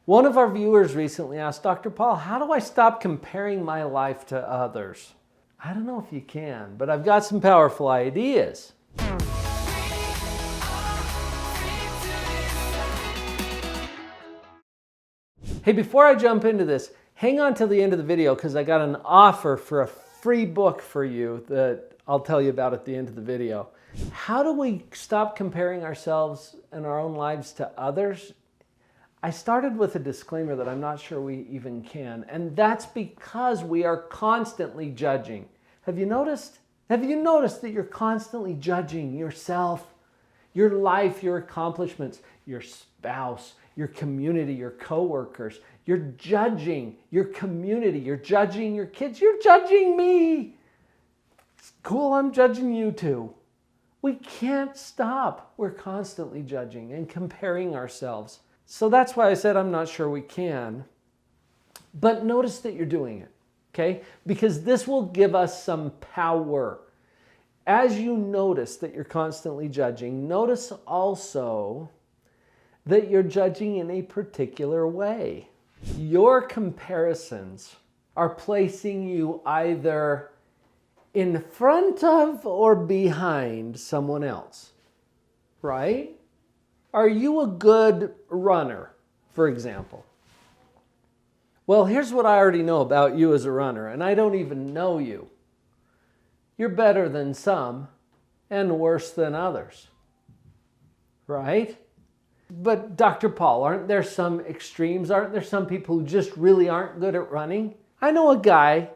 One of our viewers recently asked, Dr. Paul, how do I stop comparing my life to others? I don't know if you can, but I've got some powerful ideas. Hey, before I jump into this, hang on till the end of the video because I got an offer for a free book for you that I'll tell you about at the end of the video. How do we stop comparing ourselves and our own lives to others? I started with a disclaimer that I'm not sure we even can, and that's because we are constantly judging. Have you noticed? Have you noticed that you're constantly judging yourself, your life, your accomplishments, your spouse, your community, your coworkers? You're judging your community, you're judging your kids, you're judging me. It's cool, I'm judging you too. We can't stop. We're constantly judging and comparing ourselves. So that's why I said I'm not sure we can. But notice that you're doing it, okay? Because this will give us some power. As you notice that you're constantly judging, notice also that you're judging in a particular way. Your comparisons are placing you either in front of or behind someone else, right? Are you a good runner, for example? Well, here's what I already know about you as a runner, and I don't even know you. You're better than some and worse than others, right? But Dr. Paul, aren't there some extremes? Aren't there some people who just really aren't good at running? I know a guy,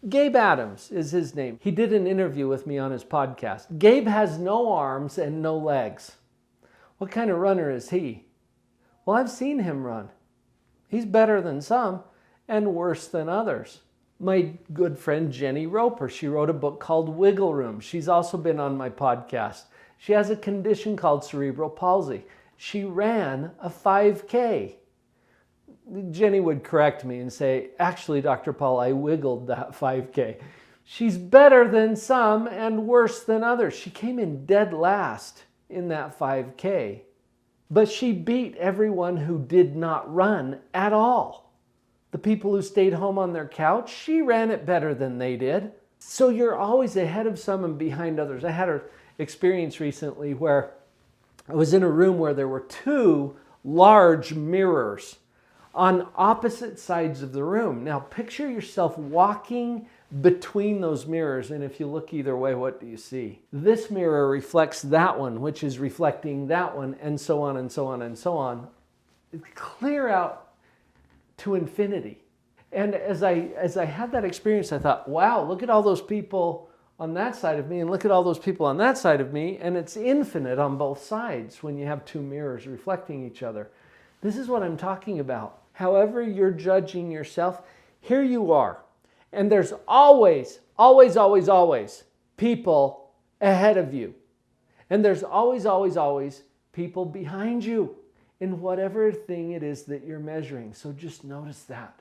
Gabe Adams is his name. He did an interview with me on his podcast. Gabe has no arms and no legs. What kind of runner is he? Well, I've seen him run. He's better than some and worse than others. My good friend Jenny Roper, she wrote a book called Wiggle Room. She's also been on my podcast. She has a condition called cerebral palsy. She ran a 5K. Jenny would correct me and say, actually, Dr. Paul, I wiggled that 5K. She's better than some and worse than others. She came in dead last in that 5K, but she beat everyone who did not run at all. The people who stayed home on their couch, she ran it better than they did. So you're always ahead of some and behind others. I had an experience recently where I was in a room where there were two large mirrors on opposite sides of the room. Now picture yourself walking between those mirrors, and if you look either way, what do you see? This mirror reflects that one, which is reflecting that one, and so on and so on and so on. Clear out to infinity. And as I had that experience, I thought, wow, look at all those people on that side of me, and look at all those people on that side of me, and it's infinite on both sides when you have two mirrors reflecting each other. This is what I'm talking about. However you're judging yourself, here you are. And there's always, always, always, always people ahead of you. And there's always, always, always people behind you in whatever thing it is that you're measuring. So just notice that.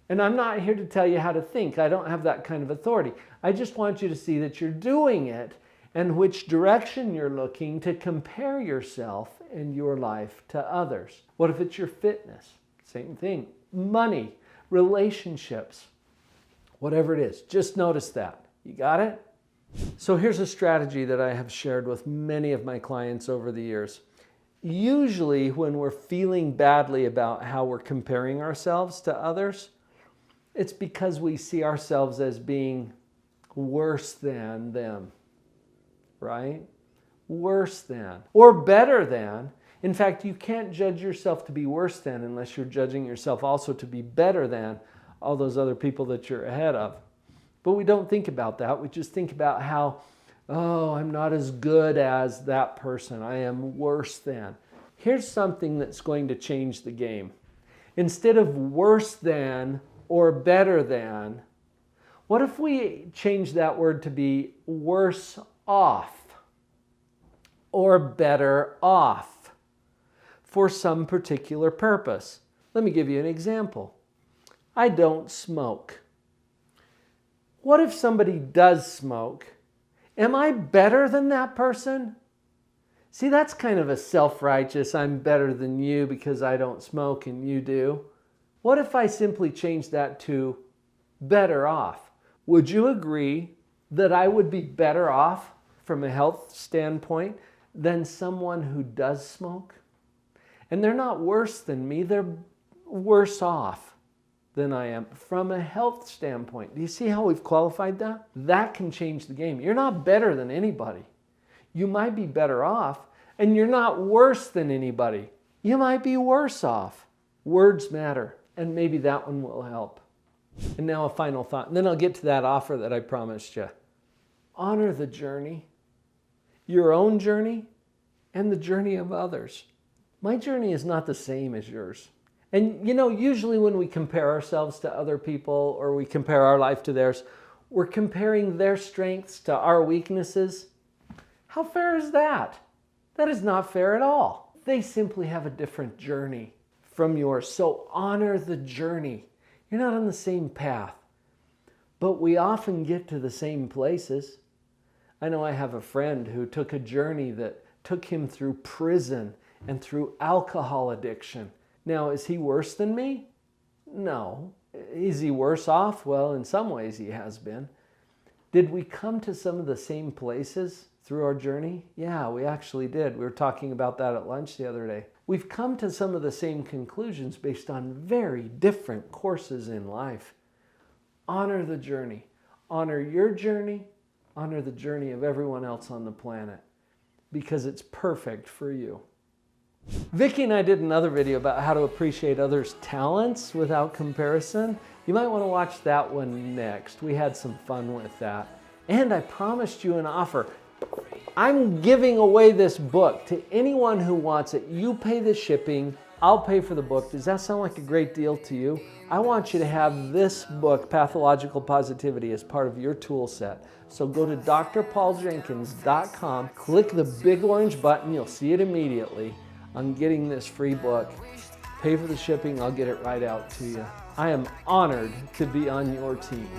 And I'm not here to tell you how to think. I don't have that kind of authority. I just want you to see that you're doing it and which direction you're looking to compare yourself and your life to others. What if it's your fitness? Same thing. Money, relationships, whatever it is. Just notice that. You got it? So here's a strategy that I have shared with many of my clients over the years. Usually when we're feeling badly about how we're comparing ourselves to others, it's because we see ourselves as being worse than them, right? Worse than or better than. In fact, you can't judge yourself to be worse than unless you're judging yourself also to be better than all those other people that you're ahead of. But we don't think about that. We just think about how, oh, I'm not as good as that person. I am worse than. Here's something that's going to change the game. Instead of worse than or better than, what if we change that word to be worse off or better off for some particular purpose? Let me give you an example. I don't smoke. What if somebody does smoke? Am I better than that person? See, that's kind of a self-righteous, I'm better than you because I don't smoke and you do. What if I simply change that to better off? Would you agree that I would be better off from a health standpoint than someone who does smoke? And they're not worse than me, they're worse off than I am from a health standpoint. Do you see how we've qualified that? That can change the game. You're not better than anybody. You might be better off, and you're not worse than anybody. You might be worse off. Words matter, and maybe that one will help. And now a final thought, and then I'll get to that offer that I promised you. Honor the journey, your own journey, and the journey of others. My journey is not the same as yours. And usually when we compare ourselves to other people or we compare our life to theirs, we're comparing their strengths to our weaknesses. How fair is that? That is not fair at all. They simply have a different journey from yours. So honor the journey. You're not on the same path, but we often get to the same places. I know I have a friend who took a journey that took him through prison and through alcohol addiction. Now, is he worse than me? No. Is he worse off? Well, in some ways he has been. Did we come to some of the same places through our journey? Yeah, we actually did. We were talking about that at lunch the other day. We've come to some of the same conclusions based on very different courses in life. Honor the journey. Honor your journey. Honor the journey of everyone else on the planet because it's perfect for you. Vicki and I did another video about how to appreciate others' talents without comparison. You might want to watch that one next. We had some fun with that. And I promised you an offer. I'm giving away this book to anyone who wants it. You pay the shipping, I'll pay for the book. Does that sound like a great deal to you? I want you to have this book, Pathological Positivity, as part of your tool set. So go to drpauljenkins.com, click the big orange button, you'll see it immediately. I'm getting this free book. Pay for the shipping, I'll get it right out to you. I am honored to be on your team.